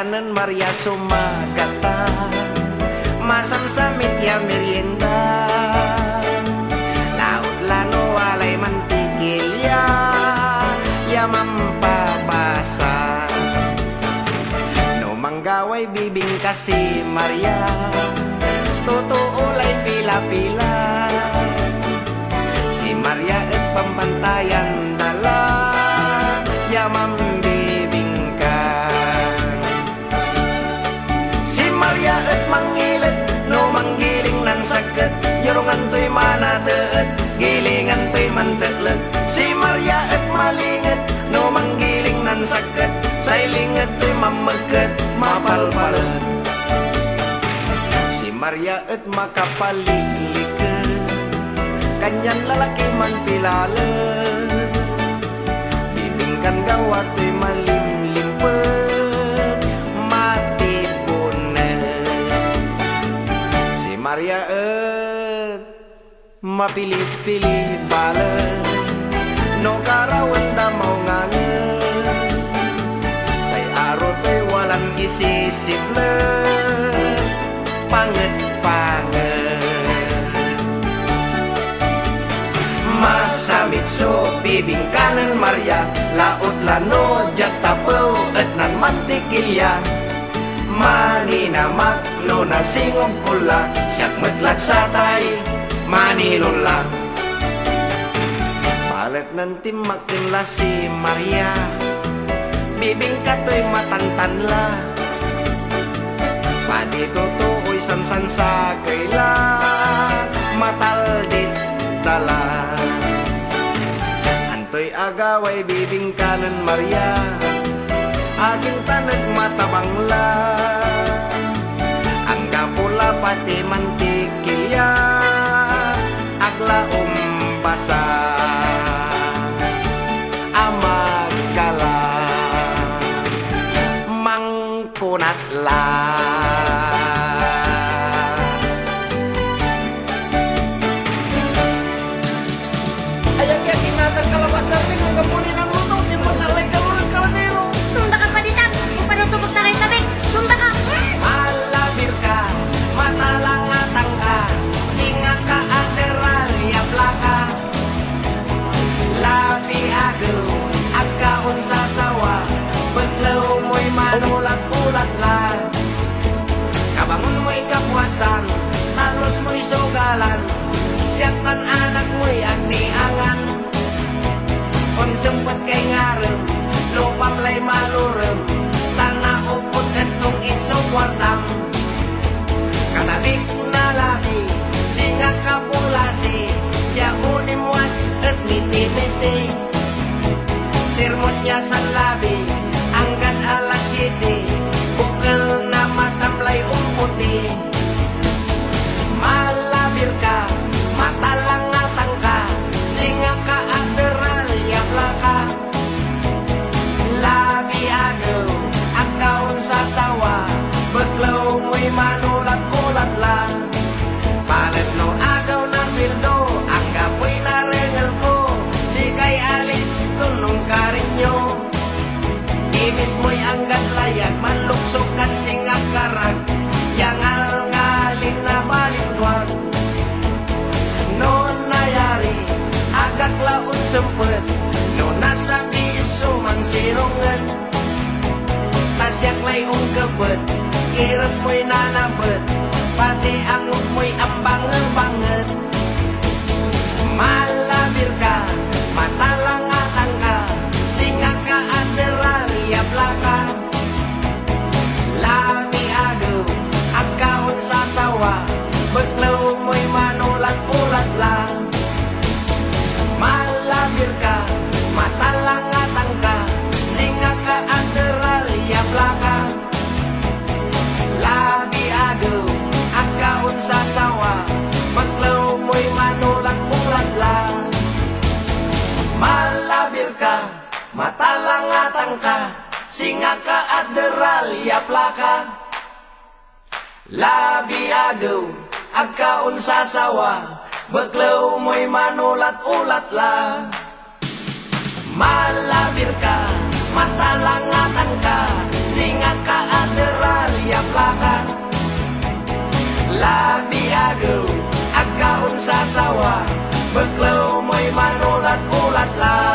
kanan Maria sumagata masam samit ya merienda laut lano walay mantikil ya mampabasa no manggaway bibing kasi Maria totoo lay pila-pila si Maria at pambantayan dala ya mambibingkan si Maria at mangilit no manggiling nan sakit yorungan to'y manateet gilingan to'y mantetlet si Maria at malingit no manggiling nan sakit sailinget to'y mamaget mapalpalet si Maria at makapalikliket kanyan lalaki man pilalet bibingkan gawat to'y malimlimpet matipunet si Maria at mapilih-pilih balet no karawan da mau nganget say aro to'y walang isisiblet panget-panget masamit so bibing kanan Maria laut lano jatapaw at nan mantikilya maninamak no nasingong pula siyak matlat sa tay manilon lang palit ng timakin la si Maria bibing kato'y matantan la padi totoo'y sansan sa kaila mataldit tala anto'y agaway bibing kanan Maria aging tanag matabang la ang kapula pati mantikilya agla umbasa amagkala mangkunat la ayang kaya kinatang kalaban natin ang kapunin ang luto yung matalay kalunan kaladero Tunda ka palitan, kung panutubog na kayo tabing, tunda ka! malabir ka matalangatang ka singa ka ateral yapla ka labi agaw agkaon sa sawa baglaw mo'y manulat-ulat la kabangon mo'y kapwasan talos mo'y sugalan siyatan anak mo'y agniangan kung sempet kay ngarem lupam lay malurem tanah upot etong insong wartam kasabik na laki singa kapulasi yaunim was et miti-miti sirmot niya sa labi angkat alas 7 bukal na matamlay umputi malabir ka matalangatang ka singa ka ateral yapla ka labi agaw agkaon sa sawa baglaw mo'y manulat-ulat la palit no agaw na sweldo ang kapoy na rengal ko si kay alis tunong karinyo imis mo'y anggat layag manluksokan singa karag yangal ngalin na balintwag no nayari agak laon sempet no nasa biso man sirungan tasyak lay ungkebet kirap mo'y nanabet pati angot mo'y ambangan-banget malabir ka matalangatang ka singa ka ateral yapla ka labi agaw agkaon sa sawa baglaw mo'y manulat-ulat la malabir ka matalangatang ka singa ka ateral yapla ka labi agaw agkaon sa sawa baglaw mo'y manulat-ulat la malabir ka matalangatang ka singa ka ateral yapla ka labi agaw agkaon sa sawa baglaw mo'y manulat-ulat la malabir ka matalangatang ka singa ka ulat-ulat lah